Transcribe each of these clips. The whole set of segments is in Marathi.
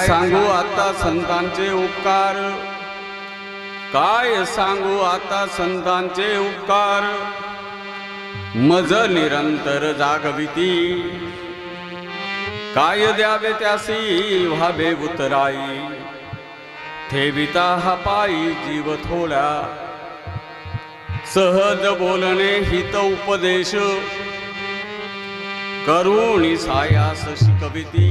सांगू आता संतांचे उपकार, काय सांगू आता संतांचे उपकार, मज निरंतर जागविती, काय द्यावे त्यासी व्हावे उतराई, ठेविता हा पायी जीव थोडा, सहज बोलणे हित उपदेश, करुणी सायास शिकविती,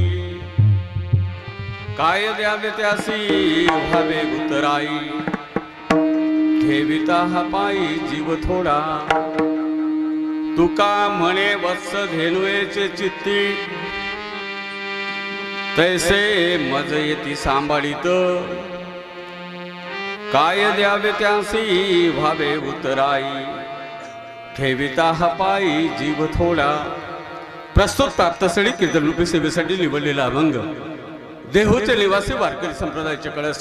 काय द्यावे त्यासी व्हावे उतराई, ठेविता हा पायी जीव थोडा, तुका म्हणे वत्स धेनुएचे चित्ती, तैसे मज येती सांभाळीत, काय द्यावे त्यासी व्हावे उतराई, ठेविता हा पायी जीव थोडा. प्रस्तुत प्राप्तस्थळी कीर्तनरूपी सेवेसाठी निवडलेला अभंग देहूचे निवासी वारकरी संप्रदायाचे कळस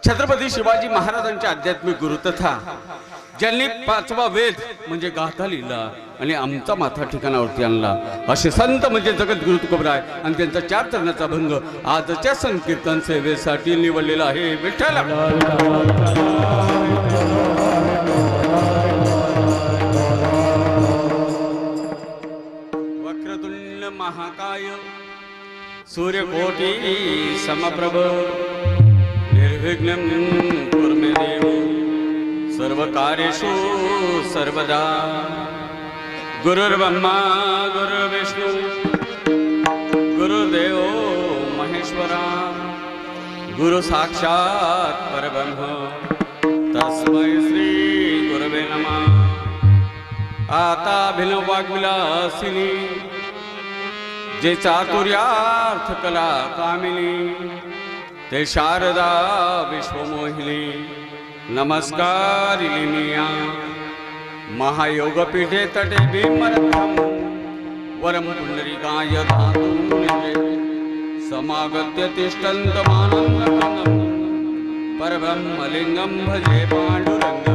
छत्रपती शिवाजी महाराजांचे आध्यात्मिक गुरु तथा ज्यांनी 5वा वेद म्हणजे गाथा लिहिला आणि आमचा माथा ठिकाणावरती आणला असे संत म्हणजे जगद्गुरु तुकोबराय आणि त्यांचा 4 चरणाचा अभंग आजच्या संकीर्तन सेवेसाठी निवडलेला आहे. विठ्ठल वक्रतुंड महाकाय सूर्यकोटी समप्रभ निर्विघ्नं कुरु मे देव सर्वकार्येषु सर्वदा. गुरुर्ब्रह्मा गुरुर्विष्णु गुरुर्देव महेश्वरा, गुरु साक्षात् परब्रह्म तस्मै श्री गुरवे नमः. आता अभिनव वाग्विलासिनी जे चातुर्यार्थ कला कामिनी, ते शारदा विश्वमोहिनी नमस्कारिणीया. महायोगपीठे तटे भीमरथम वरम पुंडरीकाय धातुं समागत्य तिष्ठन्तमानन्दं परब्रह्मलिङ्गं भजे पाण्डुरङ्गम्.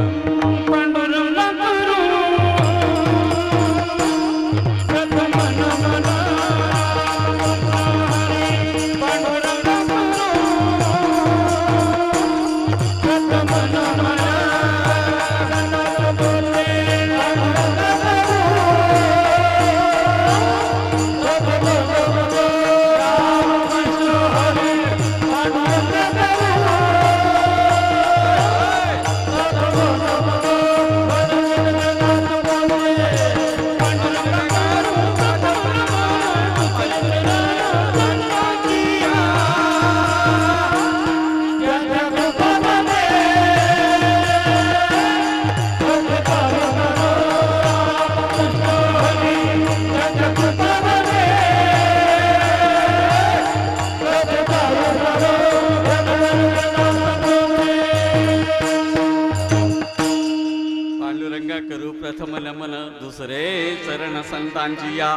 प्रथम नमन दुसरे चरण संतांची या,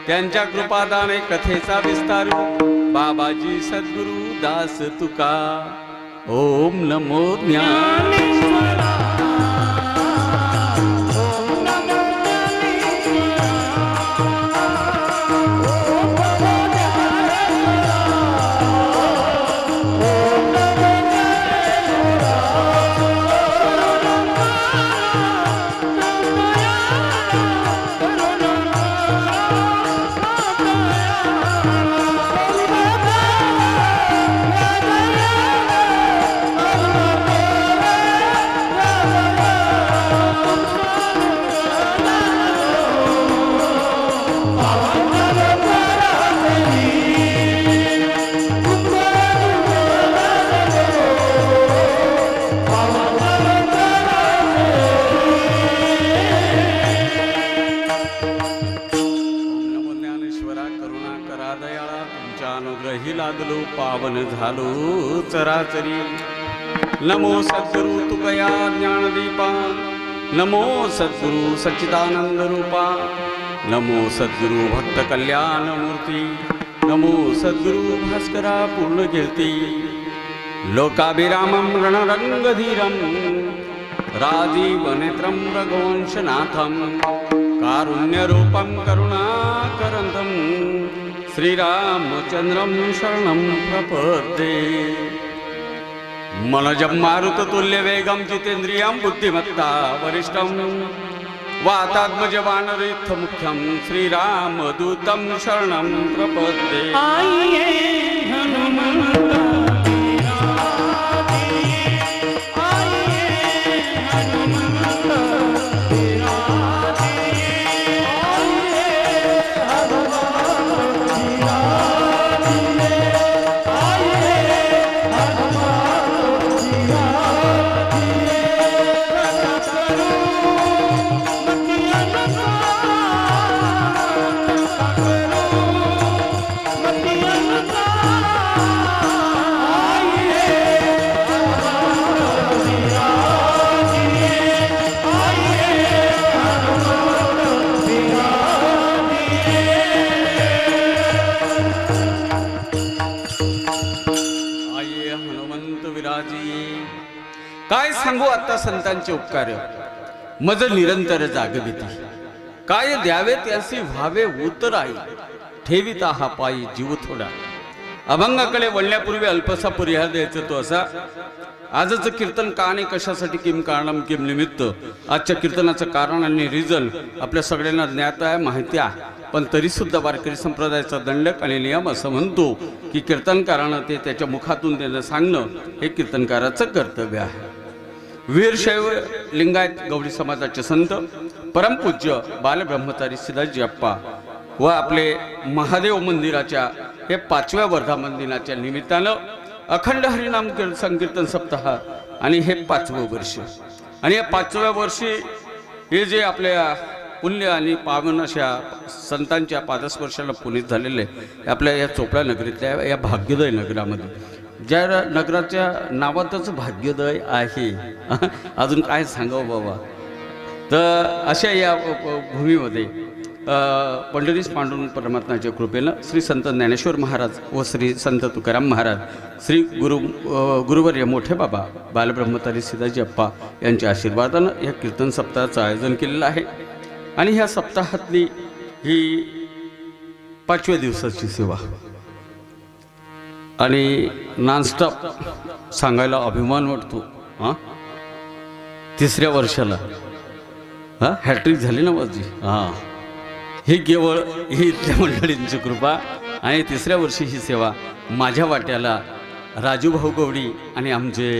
त्यांच्या कृपादाने कथेचा विस्तार बाबाजी सद्गुरु दास तुका. ओम नमो ज्ञानेश्वरा. पावन झालो चराचरी. नमो सद्गुरु तुकया ज्ञानदीपा, नमो सद्गुरु सच्चिदानंद रूपा, नमो सद्गुरु भक्त कल्याण मूर्ती, नमो सद्गुरु भास्करा पूर्ण कीर्ती. लोकाभिरामं रणरंगधीरं राजीवनेत्रं रघुवंशनाथं, कारुण्यरूपं करुणाकरन्दं श्रीरामचंद्रं शरणं प्रपद्ये मनोजं मारुततुल्यवेगं जितेन्द्रियं बुद्धिमत्ता वरिष्ठं वातात्मजवानरयुद्धमुख्यं श्रीरामदूतं शरणं प्रपद्ये आइए हनुमंत काय सांगू आता संतांचे उपकार मज निरंतर जागविती काय द्यावे त्यासी व्हावे उतराई ठेविता हा पायी जीव थोडा अभंगाकडे वळण्यापूर्वी अल्पसा परिहार द्यायचा तो असा आजचं कीर्तन का आणि कशासाठी किम कारणम किम निमित्त आजच्या कीर्तनाचं कारण आणि रिझन आपल्या सगळ्यांना ज्ञात आहे माहिती आहे पण तरी सुद्धा वारकरी संप्रदायाचा दंडक आणि नियम असं म्हणतो की कीर्तनकारानं ते त्याच्या मुखातून त्यांना सांगणं हे कीर्तनकाराचं कर्तव्य आहे वीरशैव लिंगायत गवळी समाजाचे संत परमपूज्य बालब्रह्मचारी सिद्धाजी अप्पा व आपले महादेव मंदिराच्या हे 5व्या वर्धापन दिनाच्या निमित्तानं अखंड हरिनाम संकीर्तन सप्ताह आणि हे 5वं वर्ष आणि या 5व्या वर्षी हे जे आपल्या पुण्य आणि पावन अशा संतांच्या पादस्पर्शाला पुनीत झालेले आपल्या या चोपडा नगरीतल्या या भाग्योदय नगरामध्ये ज्या नगराच्या नावातच भाग्योदय आहे अजून काय सांगावं बाबा तर अशा या भूमीमध्ये पंढरीस पांडुरंग परमात्म्याच्या कृपेनं श्री संत ज्ञानेश्वर महाराज व श्री संत तुकाराम महाराज श्री गुरुवर्य मोठे बाबा बालब्रह्मचारी सिद्धाजी अप्पा यांच्या आशीर्वादानं या कीर्तन सप्ताहाचं आयोजन केलेलं आहे आणि ह्या सप्ताहातली ही 5व्या दिवसाची सेवा आणि नॉनस्टॉप सांगायला अभिमान वाटतो हां 3ऱ्या वर्षाला हां हॅट्रिक झाली ना माझी हां ही केवळ ही इथल्या मंडळींची कृपा आणि 3ऱ्या वर्षी ही सेवा माझ्या वाट्याला राजूभाऊ गवडी आणि आमचे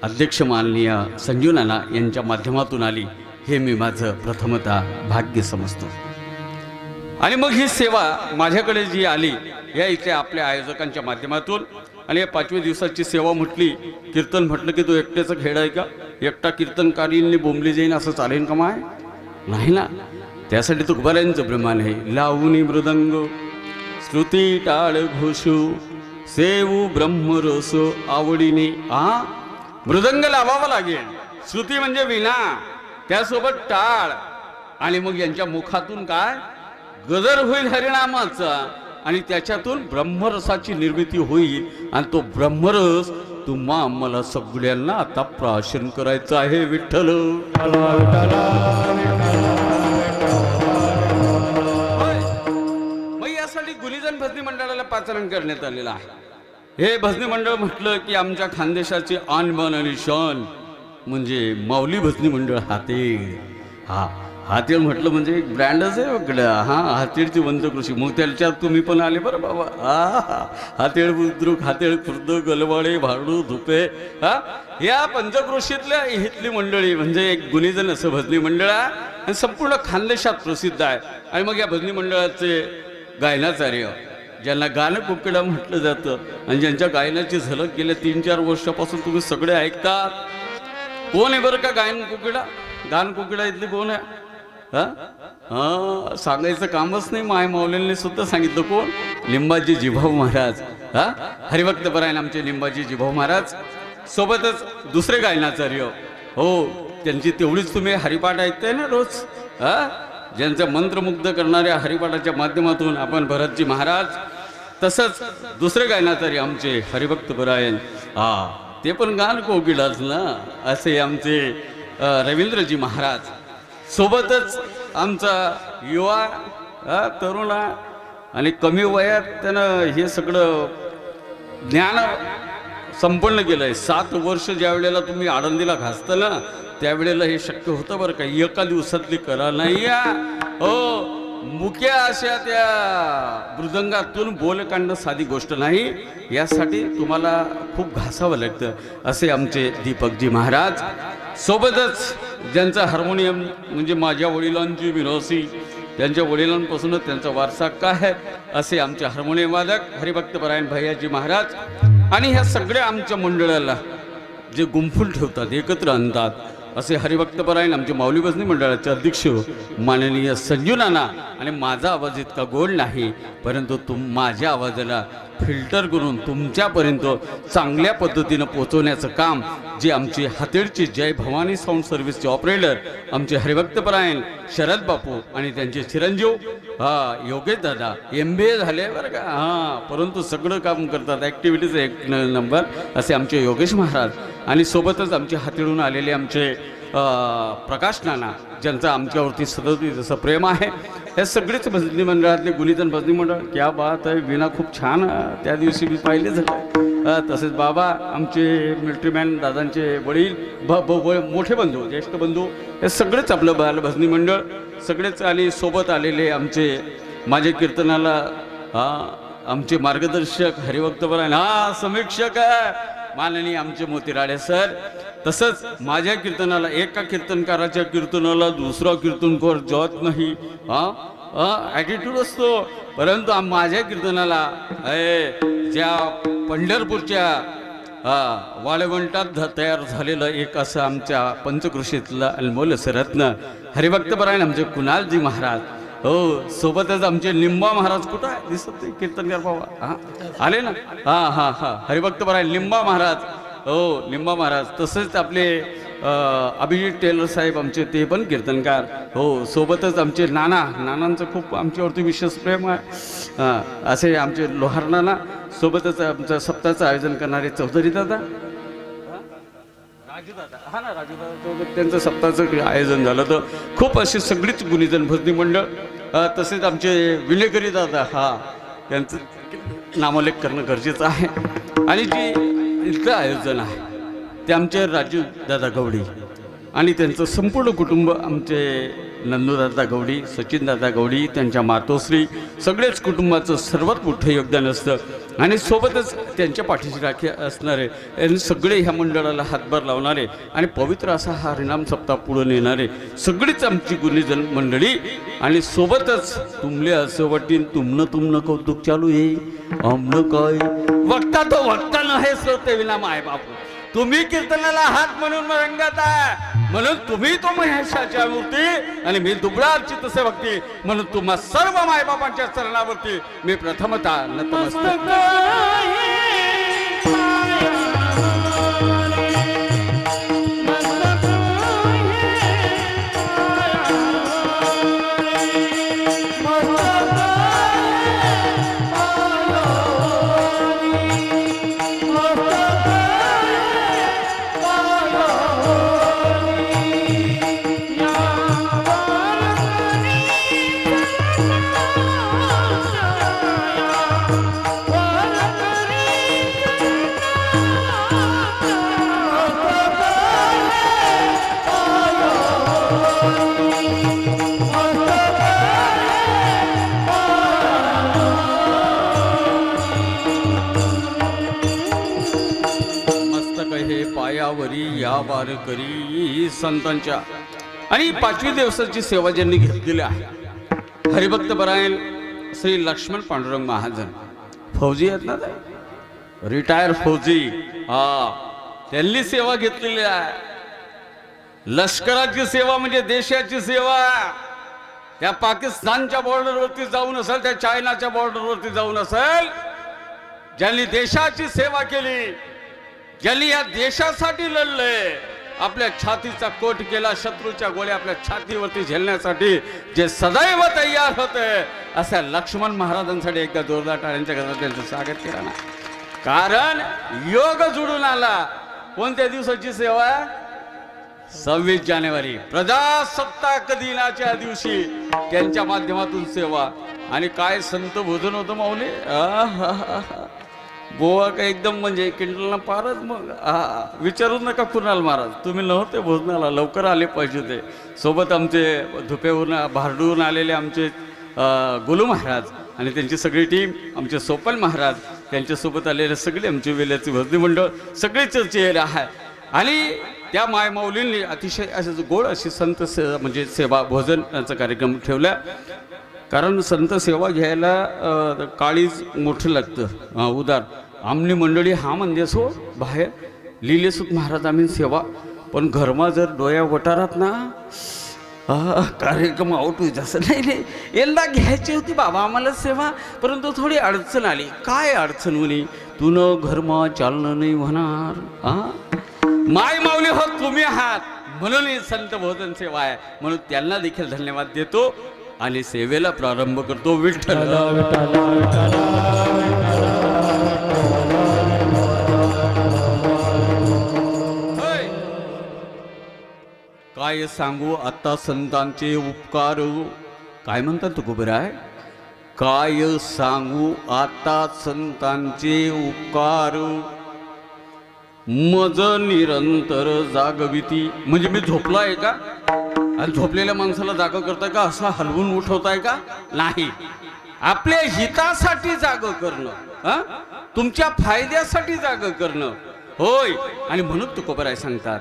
अध्यक्ष माननीय संजीव नाना यांच्या माध्यमातून आली हे मी माझं प्रथमतः भाग्य समजतो आणि मग ही सेवा माझ्याकडे जी आली या इथे आपल्या आयोजकांच्या माध्यमातून आणि या 5व्या दिवसाची सेवा म्हटली कीर्तन म्हटलं की तो एकट्याचा खेळ आहे का एकटा कीर्तनकारींनी बोंबली जाईन असं चालेल का माय नाही ना त्यासाठी तुकोबारायांचं प्रमाण आहे लावणी मृदंग श्रुती टाळ घोषू सेवू ब्रह्मरस आवडीने मृदंग लावावा लागेल श्रुती म्हणजे विना त्यासोबत टाळ आणि मग यांच्या मुखातून काय गजर होईल हरिनामाचा आणि त्याच्यातून ब्रह्मरसाची निर्मिती होईल आणि तो ब्रह्मरस तुम्हा आम्हाला सगळ्यांना आता प्राशन करायचं आहे विठ्ठल मग यासाठी गुणीजन भजनी मंडळाला पाचारण करण्यात आलेलं आहे हे भजनी मंडळ म्हटलं की आमच्या खानदेशाचे आणबान आणि शान म्हणजे माऊली भजनी मंडळ हातेळ हातेळ म्हटलं म्हणजे एक ब्रँडच आहे वेगळं हातेळची वंशकृषी मग त्याच्यात तुम्ही पण आले बरं बाबा हातेळ बुद्रुक हातेळ खुर्द गलवाडे भाडू धुपे या पंचकृषीतल्या इथली मंडळी म्हणजे एक गुणीजन असं भजनी मंडळ आहे आणि संपूर्ण खानदेशात प्रसिद्ध आहे आणि मग या भजनी मंडळाचे गायनाचार्य ज्यांना गाणं कोकिळा म्हटलं जातं आणि ज्यांच्या गायनाची झलक गेल्या 3-4 वर्षापासून तुम्ही सगळे ऐकतात कोण आहे बरं का गायन कोकिळा इथली कोण आहे सांगायचं कामच नाही माय माऊलींनी सुद्धा सांगितलं कोण लिंबाजी जिभाऊ महाराज हरिभक्त परायण आमचे लिंबाजी जिभाऊ महाराज सोबतच दुसरे गायनाचार्य हो त्यांची तेवढीच तुम्ही हरिपाठ ऐकताय ना रोज ज्यांचं मंत्रमुग्ध करणाऱ्या हरिपाठाच्या माध्यमातून आपण भरतजी महाराज तसंच दुसरे गायनाचार्य आमचे हरिभक्त परायण ते पण गान कोकिळाच ना असे आमचे रवींद्रजी महाराज सोबतच आमचा युवा तरुणा आणि कमी वयात त्यानं हे सगळं ज्ञान संपन्न केलंय. 7 वर्ष ज्या वेळेला तुम्ही आळंदीला घासता ना त्यावेळेला हे शक्य होतं बरं का. एका दिवसातली कला नाही या हो. मुक्या अशा त्या मृदंगातून बोल काढणं साधी गोष्ट नाही. यासाठी तुम्हाला खूप घासावं लागतं असे आमचे दीपकजी महाराज. सोबतच ज्यांचा हार्मोनियम म्हणजे माझ्या वडिलांची विरासी, त्यांच्या वडिलांपासूनच त्यांचा वारसा काय आहे असे आमचे हार्मोनियम वादक हरिभक्तपरायण भैयाजी महाराज. आणि ह्या सगळ्या आमच्या मंडळाला जे गुंफून ठेवतात, एकत्र आणतात असे हरिभक्तपरायण आमचे माऊली भजनी मंडळाचे अध्यक्ष माननीय संजू नाना. आणि माझा आवाज इतका गोड नाही, परंतु माझ्या आवाजाला फिल्टर करून तुमच्यापर्यंत चांगल्या पद्धतीनं पोचवण्याचं काम जे आमचे हातेडचे जय भवानी साऊंड सर्व्हिसचे ऑपरेटर आमचे हरिभक्तपरायण शरद बापू आणि त्यांचे चिरंजीव योगेश दादा MBA झाले बरं का. परंतु सगळं काम करतात, ॲक्टिव्हिटीज एक नंबर असे आमचे योगेश महाराज. आणि सोबतच आमचे हातेडून आलेले आमचे प्रकाश नाना, ज्यांचं आमच्यावरती सतत जसं प्रेम आहे. हे सगळेच भजनी मंडळातले गुणीजन भजनी मंडळ क्या बात आहे. विना खूप छान त्या दिवशी मी पाहिले झालं. तसेच बाबा आमचे मिलिटरीमॅन दादांचे वडील मोठे बंधू ज्येष्ठ बंधू हे सगळेच आपलं बाल भजनी मंडळ सगळेच. आणि सोबत आलेले आमचे माझे कीर्तनाला आमचे मार्गदर्शक हरिभक्तपरायण समीक्षक माननीय आमचे मोतीराडे सर. तसंच माझ्या कीर्तनाला एका कीर्तनकाराच्या कीर्तनाला दुसरा कीर्तनकार जात नाही. ॲटिट्यूड असतो. परंतु माझ्या कीर्तनाला ज्या पंढरपूरच्या वाळवंटात तयार झालेलं एक असं आमच्या पंचकृषीतलं अनमोल रत्न हरिभक्तपरायण आमचे कुणालजी महाराज. हो. सोबतच आमचे लिंबा महाराज कुठं आहे दिसत कीर्तनकार बाबा आले ना. हरिभक्तपरायण लिंबा महाराज. हो लिंबा महाराज. तसेच आपले अभिजित टेलर साहेब आमचे ते पण कीर्तनकार. हो. सोबतच आमचे नानांचं खूप आमच्यावरती विशेष प्रेम आहे असे आमचे लोहार नाना. सोबतच आमचं सप्ताहाचं आयोजन करणारे चौधरी दादा राजूदादा राजूदादा त्यांचं सप्ताहाचं आयोजन झालं. तर खूप अशी सगळीच गुणीजन भजनी मंडळ. तसेच आमचे विलेकरी दादा त्यांचं नामोल्लेख करणं गरजेचं आहे. आणि जे इथलं आयोजन आहे ते आमचे राजू दादा गवडी आणि त्यांचं संपूर्ण कुटुंब, आमचे नंदूदादा गवडी, सचिनदादा गवडी, त्यांच्या मातोश्री, सगळेच कुटुंबाचं सर्वात मोठं योगदान असतं. आणि सोबतच त्यांच्या पाठीशी राखी असणारे आणि सगळे ह्या मंडळाला हातभार लावणारे आणि पवित्र असा हा हरिनाम सप्ताह पुढे नेणारे सगळीच आमची गुणीजन मंडळी. आणि सोबतच तुमले असं वाटेल तुमनं कौतुक चालू आहे आमनं काय वक्ता तो वक्ता नहे श्रोते विना माय बापू. तुम्ही कीर्तनाला हात म्हणून रंगात आहे म्हणून तुम्ही तो महेशाच्या मूर्ती आणि मी दुबळा अर्चित भक्ती म्हणून तुम्हा सर्व मायबापांच्या चरणावरती मी प्रथमतः नतमस्तक. या वारकरी संतांच्या आणि 5वी दिवसाची सेवा ज्यांनी घेतलेली आहे हरिभक्तपरायण श्री लक्ष्मण पांडुरंग महाजन फौजी आहेत ना, रिटायर फौजी. त्यांनी सेवा घेतलेली आहे. लष्कराची सेवा म्हणजे देशाची सेवा. त्या पाकिस्तानच्या बॉर्डरवरती जाऊन असेल, त्या चायनाच्या बॉर्डरवरती जाऊन असेल, ज्यांनी देशाची सेवा केली, ज्यांनी या देशासाठी लढले, आपल्या छातीचा कोट केला, शत्रूच्या गोळ्या आपल्या छातीवरती झेलण्यासाठी जे सदैव तयार होते, अशा लक्ष्मण महाराजांसाठी एकदा जोरदार टाळ्यांच्या गजरात त्यांचं स्वागत केलं ना. कारण योग जुळून आला. कोणत्या दिवसाची सेवा? 26 जानेवारी प्रजासत्ताक दिनाच्या दिवशी त्यांच्या माध्यमातून सेवा. आणि काय संत भोजन होतं माऊली. गोवा का एकदम म्हणजे किंडलना पारच. मग विचारूच नका कुणाल महाराज, तुम्ही नव्हते भोजनाला, लवकर आले पाहिजे ते. सोबत आमचे धुप्यावरून भारडून आलेले आमचे गोलू महाराज आणि त्यांची सगळी टीम, आमचे सोपल महाराज, त्यांच्यासोबत आलेले सगळे आमचे वेल्याचे भजनी मंडळ सगळे चर्चेला आहे. आणि त्या मायमाऊलींनी अतिशय असं गोड अशी संत म्हणजे सेवा भोजन यांचा कार्यक्रम ठेवला. कारण संत सेवा घ्यायला काळीच मोठं लागतं, उदार. आमनी मंडळी हा म्हणतेस हो बाहेर लिहिलेसूत महाराज आम्ही सेवा, पण घरमा जर डोया वटारात ना कार्यक्रम आउट होईल. असं नाही, यंदा घ्यायची होती बाबा आम्हाला सेवा, परंतु थोडी अडचण आली. काय अडचण म्हणे, तू न घरमा चालणं नाही होणार. माय माऊली हो तुम्ही आहात म्हणून ही संत भोजन सेवा आहे, म्हणून त्यांना देखील धन्यवाद देतो आणि सेवेला प्रारंभ करतो. विठ्ठल काय सांगू आता संतांचे उपकार. काय म्हणतात तुकोबराय, काय सांगू आता संतांचे उपकार. मज निरंतर जागविती, म्हणजे मी झोपला आहे का आणि झोपलेल्या माणसाला जाग करताय का, असा हलवून उठवताय का, नाही. आपल्या हितासाठी जाग करणं, तुमच्या फायद्यासाठी जाग करणं होय. आणि म्हणून तुकोबराय सांगतात,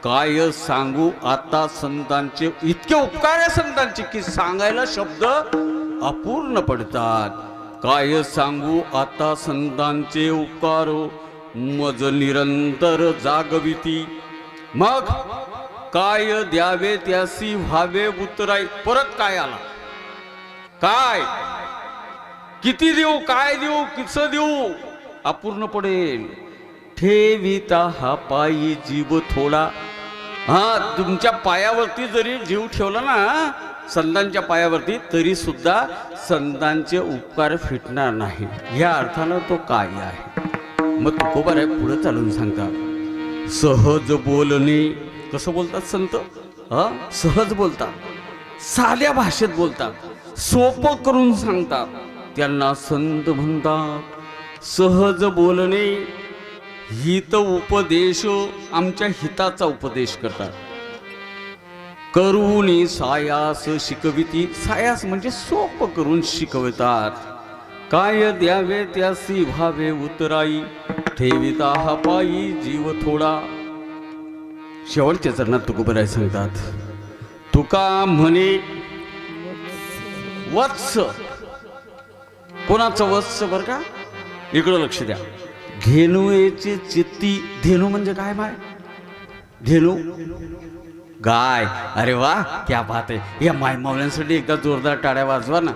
काय सांगू आता संतांचे, इतके उपकार आहे संतांचे की सांगायला शब्द अपूर्ण पडतात. काय सांगू आता संतांचे उपकार, मज निरंतर जागविती. मग काय द्यावे त्यासी व्हावे उतराई. परत काय आला, काय किती देऊ, काय देऊ, किती देऊ, अपूर्ण पडेल. ठेविता हा पायी जीव थोडा. तुमच्या पायावरती जरी जीव ठेवला ना, संतांच्या पायावरती, तरी सुद्धा संतांचे उपकार फिटणार नाही. या अर्थानं तो काय आहे. मग तुकोबाराय पुढे चालून सांगतात, सहज बोलणे. कसं बोलतात संत, सहज बोलतात, साध्या भाषेत बोलतात, सोपं करून सांगतात, त्यांना संत म्हणतात. सहज बोलणे, हित उपदेश, आमच्या हिताचा उपदेश करतात. करुणी सायास शिकविती, सायास म्हणजे सोपं करून शिकवतात. काय द्यावे त्यासी व्हावे उतराई, ठेविता हा पायी जीव थोडा. शेवटच्या चरणात तुकोबराय सांगतात, तुका म्हणे वत्स. कोणाचं वत्स बर का, इकडं लक्ष द्या. धेनुचे चित्ती. धेनू म्हणजे काय माय, धेनू गाय. अरे वा क्या बात आहे. या मायमावल्यांसाठी एकदा जोरदार टाळ्या वाजवा ना.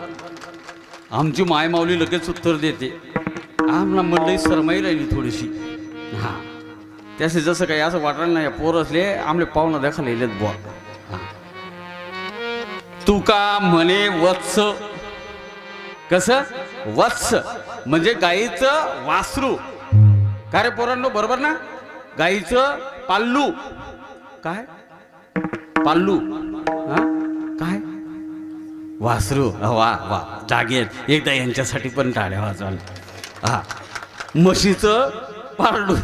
आमची मायमावली लगेच उत्तर देते. आम्हाला मंडळी सरमाई राहिली थोडीशी. हां त्याचे जसं काही असं वाटलं नाही, पोर असले आमले पाहुणं दाखल येलेत बुवा. तुका म्हणे वत्स. कसं वत्स म्हणजे गाईचं वासरू. काय रे पोरांनो, बरोबर ना, गाईचं पाल्लू. काय पाल्लू, काय वासरू. वा वा जागेत एकदा यांच्यासाठी पण टाळ्या वाजवाल. म्हशीचं पारडू.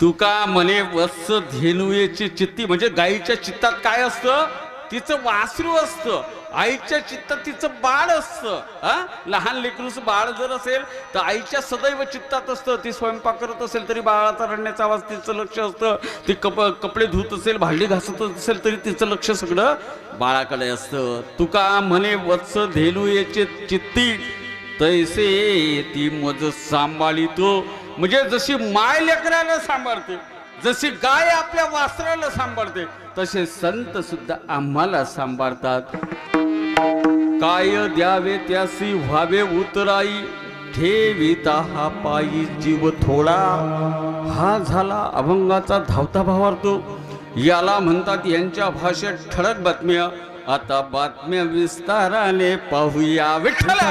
तुका म्हणे वत्स धेनुयेची चित्ती, म्हणजे गाईच्या चित्तात काय असतं, तिचं वासरू असतं. आईच्या चित्तात तिचं बाळ असतं. लहान लेकरूचं बाळ जर असेल तर आईच्या सदैव चित्तात असतं. ती स्वयंपाक करत असेल तरी बाळाचा रडण्याचा आवाज तिचं लक्ष असतं. ती कपडे धुत असेल, भांडी घासत असेल तरी तिचं लक्ष सगळं बाळाकडे असतं. तुका म्हणे वत्स धेनुयेची चित्ती, तैसे ती मज सांभाळितो. म्हणजे जशी माय लेकराला सांभाळते, जशी गाय आपल्या वासराला सांभाळते, तसे संत सुद्धा आम्हाला सांभाळतात. काय द्यावे त्यासी व्हावे उतराई, ठेविता हा पायी जीव थोडा. हा झाला अभंगाचा धावता भावार्थ. याला म्हणतात यांच्या भाषेत ठळक बातम्या. आता बातम्या विस्ताराने पाहूया. विठ्ठला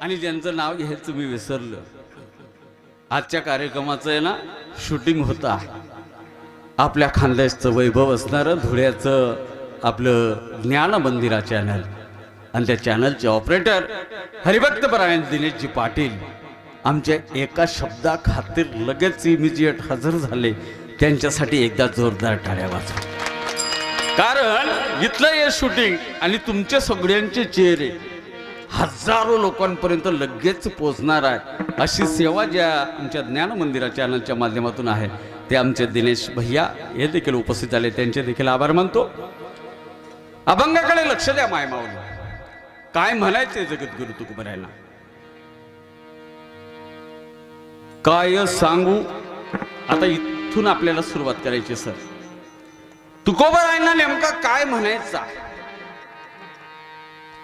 आणि ज्यांचं नाव घ्यायचं मी विसरलं. आजच्या कार्यक्रमाचं आहे ना, शूटिंग होता आपल्या खानदेशचं वैभव असणारं धुळ्याचं आपलं ज्ञान मंदिरा चॅनल आणि त्या चॅनलचे ऑपरेटर हरिभक्तपरायण दिनेशजी पाटील आमच्या एका शब्दा खातीर लगेच इमिजिएट हजर झाले. त्यांच्यासाठी एकदा जोरदार टाळ्या वाजवा. कारण इथलं हे शूटिंग आणि तुमचे सगळ्यांचे चेहरे हजारो लोकांपर्यंत लगेच पोचणार आहे. अशी सेवा ज्या आमच्या ज्ञान मंदिरा चॅनलच्या माध्यमातून आहे ते आमचे दिनेश भैया हे देखील उपस्थित झाले. त्यांचे देखील आभार मानतो. अभंगाकडे लक्ष द्या मायमाऊली. काय म्हणायचे जगद्गुरु तुकोबरायांना, काय सांगू. आता इथून आपल्याला सुरुवात करायची सर. तुकोबरायांना नेमका काय म्हणायचा,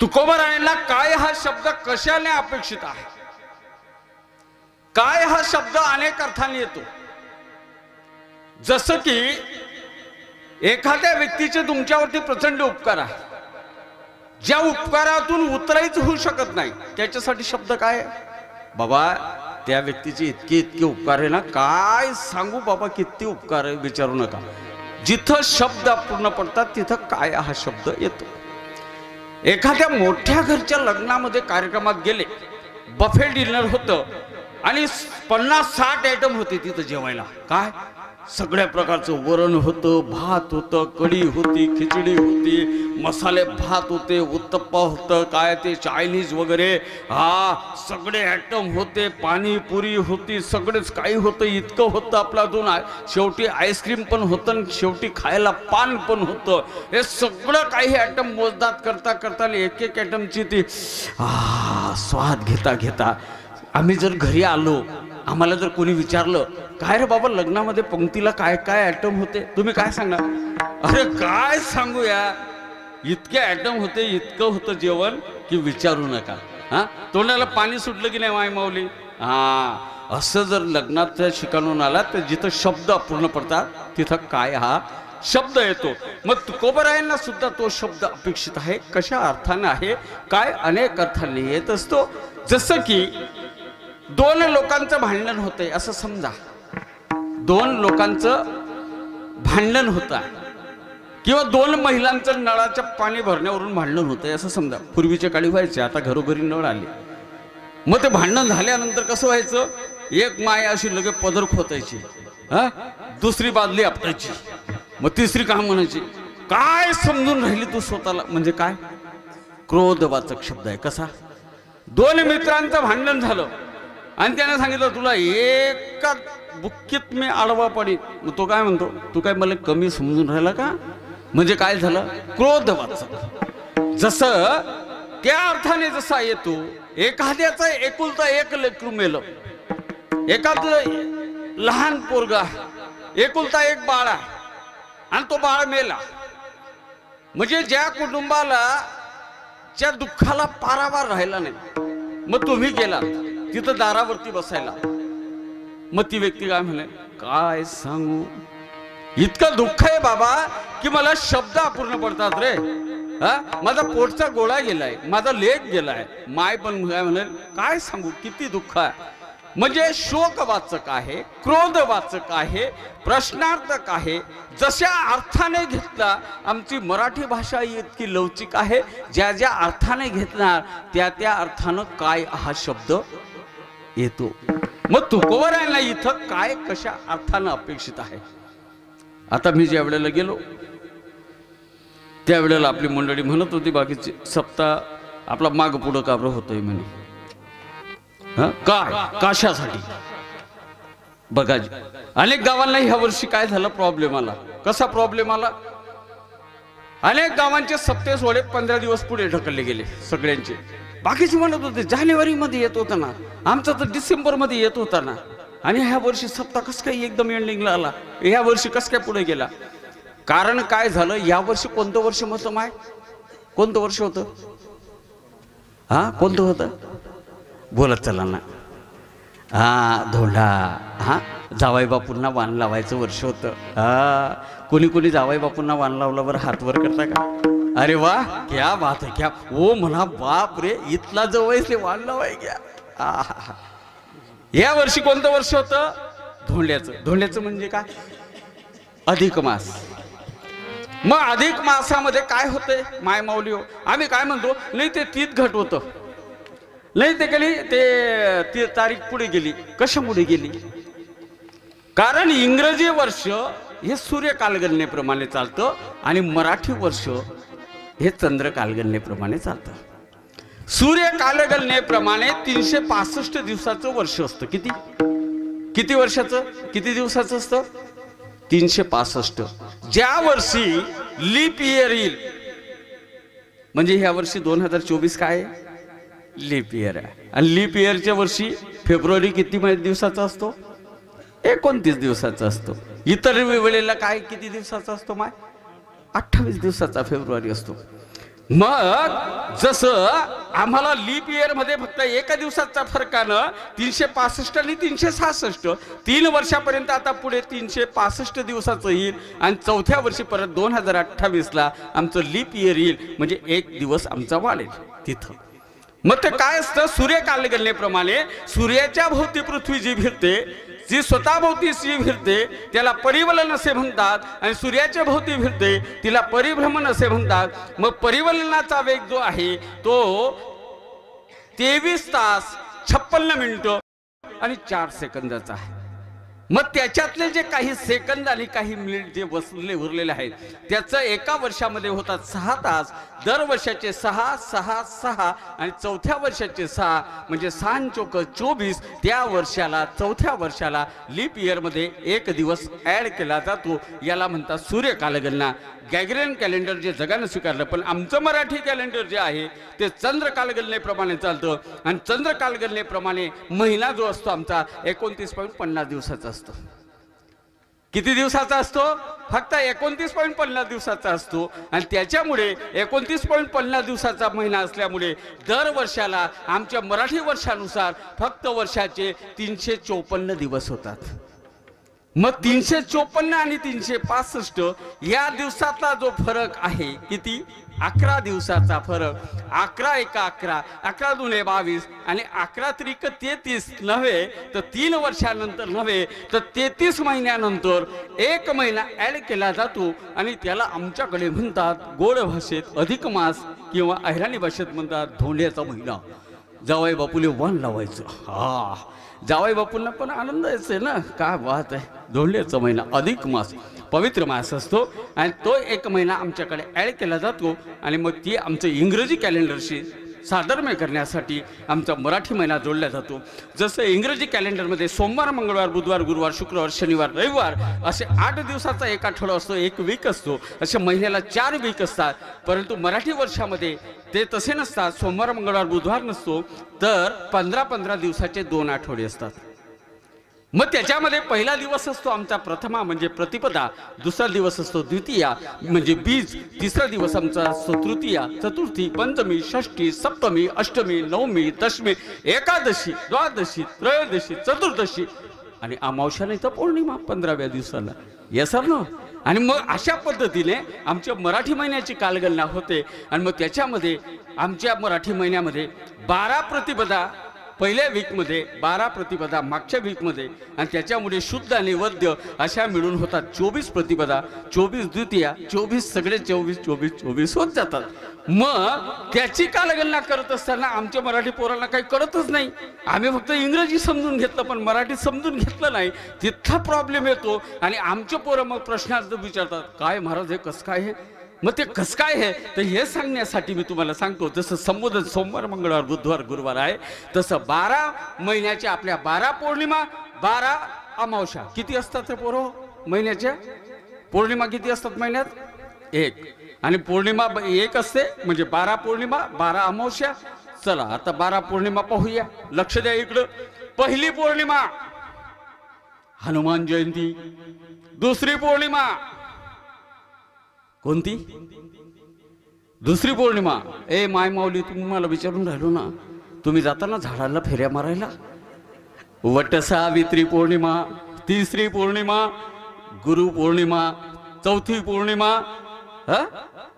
तुकोबरायांना काय हा शब्द कशाने अपेक्षित आहे, काय हा शब्द अनेक अर्थाने येतो. जसं की एखाद्या व्यक्तीचे तुमच्यावरती प्रचंड उपकार आहे, ज्या उपकारातून उतरायच होऊ शकत नाही त्याच्यासाठी शब्द काय बाबा, त्या व्यक्तीचे इतके इतके उपकार आहे ना, काय सांगू बाबा, किती उपकार आहे विचारू नका. जिथं शब्द पूर्ण पडतात तिथं काय हा शब्द येतो. एखाद्या मोठ्या घरच्या लग्नामध्ये कार्यक्रमात गेले, बफे डिनर होतं आणि 50-60 आयटम होते तिथं जेवायला. काय सगळ्या प्रकारचं वरण होतं, भात होतं, कढी होती, खिचडी होती, मसाले भात होते, उत्तप्पा होतं, काय ते चायनीज वगैरे, हा सगळे आयटम होते, पाणीपुरी होती, सगळेच काही होतं. इतकं होतं आपल्यातून. शेवटी आईस्क्रीम पण होतं, शेवटी खायला पान पण होतं. हे सगळं काही आयटम मोजदात करता करता एक एक आयटमची ती स्वाद घेता घेता आम्ही जर घरी आलो, आम्हाला जर कोणी विचारलं काय रे बाबा लग्नामध्ये पंक्तीला काय काय आयटम होते, तुम्ही काय सांगणार. अरे काय सांगू या, इतके आयटम होते, इतकं होतं जेवण की विचारू नका. हा तोंडाला पाणी सुटलं की नाही माय माऊली. हा असं जर लग्नात शिकाणून आला तर जिथं शब्द अपूर्ण पडतात तिथं काय हा शब्द येतो. मग तुकोबरायांना सुद्धा तो शब्द अपेक्षित आहे. कशा अर्थाने आहे, काय अनेक अर्थाने येत असतो. जसं की 2 लोकांचं भांडण होतंय असं समजा, 2 लोकांचं भांडण होत आहे किंवा 2 महिलांचं नळाच्या पाणी भरण्यावरून भांडण होतंय असं समजा. पूर्वीच्या काळी व्हायचे, आता घरोघरी नळ आले. मग ते भांडण झाल्यानंतर कसं व्हायचं, एक माय अशी लगे पदर खोतायची, हा दुसरी बादली आपटायची, मग तिसरी काय म्हणायची, काय समजून राहिली तू स्वतःला. म्हणजे काय क्रोधवाचक शब्द आहे. कसा 2 मित्रांचं भांडण झालं आणि त्याने सांगितलं तुला एका बुक्कीत मी आडवा पडी. मग तो काय म्हणतो, तू काय मला कमी समजून राहिला का. म्हणजे काय झालं, क्रोधवाचक. जसं त्या अर्थाने जसा येतो, एखाद्याचा एकुलता एक लेकरू मेलं, एखादं लहान पोरगा एकुलता एक बाळ आहे आणि तो बाळ मेला, म्हणजे ज्या कुटुंबाला ज्या दुःखाला पारावार राहिला नाही, मग तुम्ही गेला तिथं दारावरती बसायला, मग ती व्यक्ती काय म्हणे, काय सांगू इतकं दुःख आहे बाबा की मला शब्द अपूर्ण पडतात रे. हा माझा पोटचा गोळा गेलाय, माझा लेक गेलाय. माय पण काय म्हणे, काय सांगू किती दुःख आहे. म्हणजे शोकवाचक आहे, क्रोधवाचक आहे, प्रश्नार्थक आहे. जशा अर्थाने घेतला, आमची मराठी भाषा इतकी लवचिक आहे, ज्या ज्या अर्थाने घेतणार त्या त्या अर्थानं काय हा शब्द येतो. मग तुकोबरायांना इथं काय कशा अर्थानं अपेक्षित आहे. आता मी ज्या वेळेला गेलो त्यावेळेला आपली मंडळी म्हणत होती बाकीची, सप्ताह आपला माग पुढं काब्र होतोय म्हणे. काय कशासाठी बघा, अनेक गावांना ह्या वर्षी काय झालं, प्रॉब्लेम आला. कसा प्रॉब्लेम आला, अनेक गावांचे सप्ते सोहळे 15 दिवस पुढे ढकलले गेले सगळ्यांचे. बाकीचे म्हणत होते जानेवारी मध्ये येत होता ना, आमचा तर डिसेंबर मध्ये येत होता ना, आणि ह्या वर्षी सप्ताह कस काय एकदम एंडिंगला आला, ह्या वर्षी कस काय पुढे गेला. कारण काय झालं, या वर्षी कोणतं वर्ष होतं माय, कोणतं वर्ष होतं, हा कोणतं होतं बोलत चला ना. हा धोंडा, हा जावाई बापूंना वाण लावायचं वर्ष होतं. हा कोणी कोणी जावाई बापूंना वाण लावल्यावर हात वर करता का. अरे वा क्या बात आहे, क्या ओ म्हणा, बाप रे इथला जवळचे वाण लावाय घ्या. या वर्षी कोणतं वर्ष होतं, धोंड्याचं म्हणजे काय? अधिक मास. मग अधिक मासामध्ये काय होतंय माय माऊली हो? आम्ही काय म्हणतो, नाही ते तीत घट होतं, नाही ते गेली ते तारीख पुढे गेली. कशामुळे गेली? कारण इंग्रजी वर्ष हे सूर्य कालगणनेप्रमाणे चालतं आणि मराठी वर्ष हे चंद्र कालगणनेप्रमाणे चालतं. सूर्य कालगणनेप्रमाणे 365 दिवसाचं वर्ष असतं. किती वर्षाचं, किती दिवसाचं असतं? 365. ज्या वर्षी लीप इयर येईल, म्हणजे ह्या वर्षी 2024 काय आहे? लीप इयर आहे. आणि लीप इयरच्या वर्षी फेब्रुवारी किती दिवसाचा असतो? 29 दिवसाचा असतो. इतर वेळेला काय किती दिवसाचा असतो? 28 दिवसाचा फेब्रुवारी असतो. मग जसं आम्हाला लीप इयर मध्ये फक्त एका दिवसाचा फरकानं 365 आणि 366 3 वर्षापर्यंत आता पुढे 365 दिवसाचं येईल आणि चौथ्या वर्षी परत 2028ला आमचं लीप इयर येईल, म्हणजे एक दिवस आमचा वाढेल तिथं. मग ते काय असतं? सूर्य कालगणनेप्रमाणे सूर्याच्या भोवती पृथ्वी जी फिरते, जी स्वतःभोवती जी फिरते त्याला परिवलन असे म्हणतात, आणि सूर्याच्या भोवती फिरते तिला परिभ्रमण असे म्हणतात. मग परिवलनाचा वेग जो आहे तो 23 तास 56 मिनिटं आणि 4 सेकंदाचा आहे. मग त्याच्यातले जे काही सेकंद आणि काही मिनिट जे उरलेले आहेत त्याचं एका वर्षामध्ये होतात 6 तास. दर वर्षाचे 6 6 6 आणि चौथ्या वर्षाचे 6 म्हणजे 6 चोक 24. त्या वर्षाला चौथ्या वर्षाला लीप इयरमध्ये एक दिवस ॲड केला जातो. याला म्हणतात सूर्य कालगणना. गॅग्रियन कॅलेंडर जे जगानं स्वीकारलं, पण आमचं मराठी कॅलेंडर जे आहे ते चंद्र कालगणनेप्रमाणे चालतं. आणि चंद्र कालगणनेप्रमाणे महिना जो असतो आमचा 29.50 दिवसाचा असतो. किती दिवसाचा असतो? फक्त 29.50 दिवसाचा असतो. आणि त्याच्यामुळे 29.50 दिवसाचा महिना असल्यामुळे दर वर्षाला आमच्या मराठी वर्षानुसार फक्त वर्षाचे 354 दिवस होतात. मग 354 आणि 365 या दिवसातला जो फरक आहे किती? 11 दिवसाचा फरक. 11 एका 11, 11 दुने 22 आणि 11 त्रिक 33 नव्हे तर 3 वर्षानंतर नव्हे तर 33 महिन्यानंतर एक महिना ॲड केला जातो आणि त्याला आमच्याकडे म्हणतात गोड भाषेत अधिक मास किंवा अहिराणी भाषेत म्हणतात धोंड्याचा महिना. जावई बापूले वाण लावायचं. जावई बापूंना पण आनंद यायचे ना, काय बात आहे. धोंड्याचा महिना अधिक मास पवित्र मास असतो आणि तो एक महिना आमच्याकडे ॲड केला जातो. आणि मग ती आमचं इंग्रजी कॅलेंडरशी साधर्म्य करण्यासाठी आमचा मराठी महिना जोडला जातो. जसं इंग्रजी कॅलेंडरमध्ये सोमवार मंगळवार बुधवार गुरुवार शुक्रवार शनिवार रविवार असे 8 दिवसाचा एक आठवडा असतो, एक वीक असतो. असे महिन्याला 4 वीक असतात. परंतु मराठी वर्षामध्ये ते तसे नसतात. सोमवार मंगळवार बुधवार नसतो तर 15-15 दिवसाचे 2 आठवडे असतात. मग त्याच्यामध्ये पहिला दिवस असतो आमचा प्रथमा म्हणजे प्रतिपदा, दुसरा दिवस असतो द्वितीया म्हणजे बीज, तिसरा दिवस आमचा असतो तृतीया, चतुर्थी, पंचमी, षष्ठी, सप्तमी, अष्टमी, नवमी, दशमी, एकादशी, द्वादशी, त्रयोदशी, चतुर्दशी आणि अमावस्या नाही तर पौर्णिमा 15व्या दिवसाला. येस सर ना. आणि मग अशा पद्धतीने आमच्या मराठी महिन्याची कालगणना होते. आणि मग त्याच्यामध्ये आमच्या मराठी महिन्यामध्ये 12 प्रतिपदा पहिल्या वीकमध्ये, 12 प्रतिपदा मागच्या वीकमध्ये आणि त्याच्यामुळे शुद्ध आणि वद्य अशा मिळून होतात 24 प्रतिपदा, 24 द्वितीया, 24 सगळे 24 होत जातात. मग त्याची कालगणना करत असताना आमच्या मराठी पोरांना काही कळतच नाही. आम्ही फक्त इंग्रजी समजून घेतलं पण मराठी समजून घेतलं नाही. तिथला प्रॉब्लेम येतो आणि आमचे पोरं मग प्रश्नार्थ विचारतात, काय महाराज हे कसं काय आहे? मग ते कसं काय आहे तर हे सांगण्यासाठी मी तुम्हाला सांगतो. जसं संबोधन सोमवार मंगळवार बुधवार गुरुवार आहे तसं 12 महिन्याच्या आपल्या 12 पौर्णिमा 12 अमावस्या किती असतात रे पोरो? महिन्याच्या पौर्णिमा किती असतात महिन्यात? 1. आणि पौर्णिमा 1 असते म्हणजे 12 पौर्णिमा 12 अमावस्या. चला आता 12 पौर्णिमा पाहूया. लक्ष द्या इकडं. पहिली पौर्णिमा हनुमान जयंती. दुसरी पौर्णिमा कोणती? दुसरी पौर्णिमा माय माऊली तुम्हाला विचारून राहिलो ना, तुम्ही जाताना झाडाला फेऱ्या मारायला. वटसावित्री पौर्णिमा. तिसरी पौर्णिमा गुरु पौर्णिमा. चौथी पौर्णिमा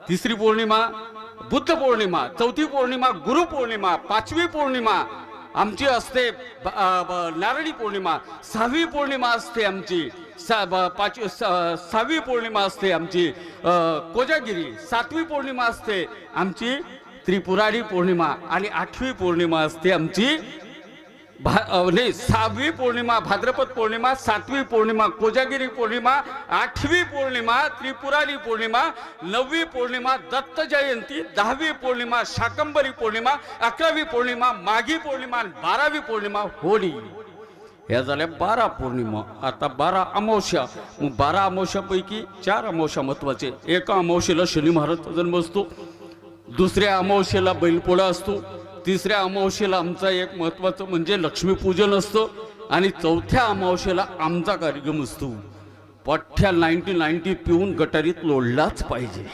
तिसरी पौर्णिमा बुद्ध पौर्णिमा. चौथी पौर्णिमा गुरु पौर्णिमा. 5वी पौर्णिमा आमची असते नारळी पौर्णिमा, 6वी पौर्णिमा असते आमची, 6वी पौर्णिमा असते आमची कोजागिरी, 7वी पौर्णिमा असते आमची त्रिपुरारी पौर्णिमा आणि 8वी पौर्णिमा असते आमची 6वी पौर्णिमा भाद्रपद पौर्णिमा, 7वी पौर्णिमा कोजागिरी पौर्णिमा, 8वी पौर्णिमा त्रिपुरारी पौर्णिमा, 9वी पौर्णिमा दत्त जयंती, 10वी पौर्णिमा शाकंबरी पौर्णिमा, 11वी पौर्णिमा माघी पौर्णिमा, 12वी पौर्णिमा होळी. या झाल्या 12 पौर्णिमा. आता 12 अमावस्या. मग 12 अमावस्यापैकी 4 अमावस्या महत्वाचे. एका अमावस्येला शनी महाराजचा जन्म असतो, दुसऱ्या अमावस्येला बैलपोळा असतो, तिसऱ्या अमावस्येला आमचा एक महत्वाचं म्हणजे लक्ष्मीपूजन असतं आणि चौथ्या अमावस्येला आमचा कार्यक्रम असतो. पठ्ठ्या 90 पिऊन गटारीत लोळलाच पाहिजे.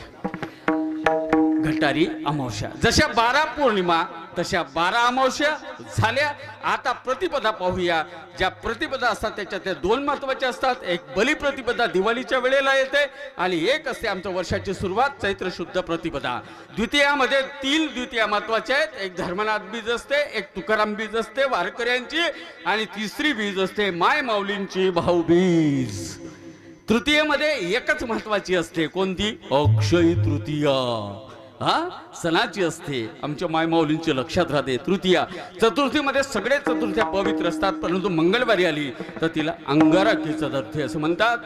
गटारी अमावस्या. जशा 12 पौर्णिमा तशा 12 अमावस्या झाल्या. आता प्रतिपदा पाहूया. ज्या प्रतिपदा असतात त्याच्यात त्या 2 महत्वाच्या असतात. एक बलिप्रतिपदा दिवाळीच्या वेळेला येते आणि एक असते आमच्या वर्षाची सुरुवात चैत्र शुद्ध प्रतिपदा. द्वितीयामध्ये 3 द्वितीया महत्वाच्या आहेत. एक धर्मनाथ बीज असते, एक तुकाराम बीज असते वारकऱ्यांची आणि तिसरी बीज असते माय माऊलींची भाऊबीज. तृतीयेमध्ये एकच महत्वाची असते. कोणती? अक्षय तृतीया. सणाची असते. आमच्या मायमाऊलींच्या लक्षात राहते तृतीया. चतुर्थीमध्ये सगळे चतुर्थ्या पवित्र असतात, परंतु मंगळवारी आली तर तिला अंगारकी चतुर्थी असं म्हणतात.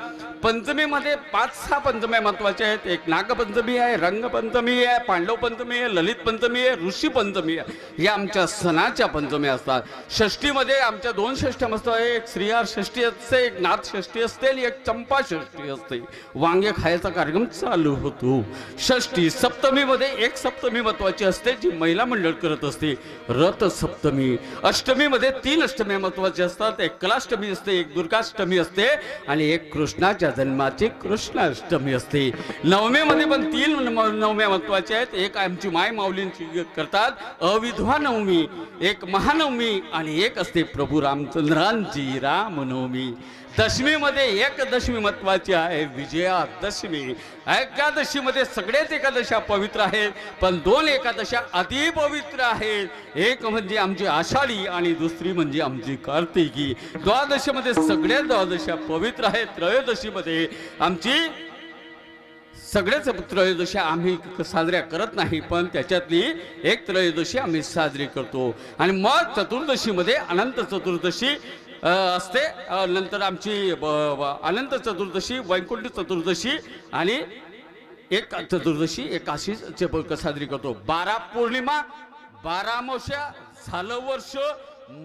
पंचमीमध्ये 5-6 पंचम्या महत्वाच्या आहेत. एक नागपंचमी आहे, रंगपंचमी आहे, पांडव पंचमी आहे, ललित पंचमी आहे, ऋषी पंचमी आहे. या आमच्या सणाच्या पंचम्या असतात. षष्टीमध्ये आमच्या 2 षष्टी असतात. एक श्रीहार षष्टी असते, एक नाथ षष्टी असते आणि एक चंपा षष्टी असते. वांगे खायचा कार्यक्रम चालू होतो. षष्टी. सप्तमीमध्ये एक सप्तमी महत्वाची असते जी महिला मंडळ करत असते, रथ सप्तमी. अष्टमीमध्ये 3 अष्टम्या महत्वाच्या असतात. एक कलाष्टमी असते, एक दुर्गाष्टमी असते आणि एक कृष्णाच्या जन्माची कृष्णाष्टमी असते. नवमीमध्ये पण 3 नवम्या महत्वाच्या आहेत. एक आमची माय माऊलींची करतात अविधवा नवमी, एक महानवमी आणि एक असते प्रभू रामचंद्रांची रामनवमी. दशमीमध्ये एक दशमी महत्वाची आहे, विजयादशमी. एकादशीमध्ये सगळेच एकादशा पवित्र आहेत, पण 2 एकादशा अति पवित्र आहेत. एक म्हणजे आमची आषाढी आणि दुसरी म्हणजे आमची कार्तिकी. द्वादशीमध्ये सगळ्या द्वादशा पवित्र आहेत. त्रयोदशीमध्ये आमची सगळेच त्रयोदशी आम्ही साजऱ्या करत नाही, पण त्याच्यातली एक त्रयोदशी आम्ही साजरी करतो. आणि मग चतुर्दशीमध्ये अनंत चतुर्दशी असते. नंतर आमची अनंत चतुर्दशी, वैकुंठ चतुर्दशी आणि एक चतुर्दशी एकादशी साजरी करतो. 12 पौर्णिमा, 12 अमावस्या, झालं वर्ष.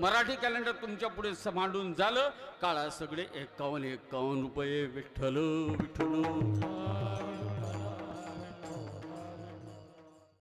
मराठी कॅलेंडर तुमच्या पुढे मांडून झालं. काळा सगळे 51 रुपये. विठ्ठल विठ्ठल.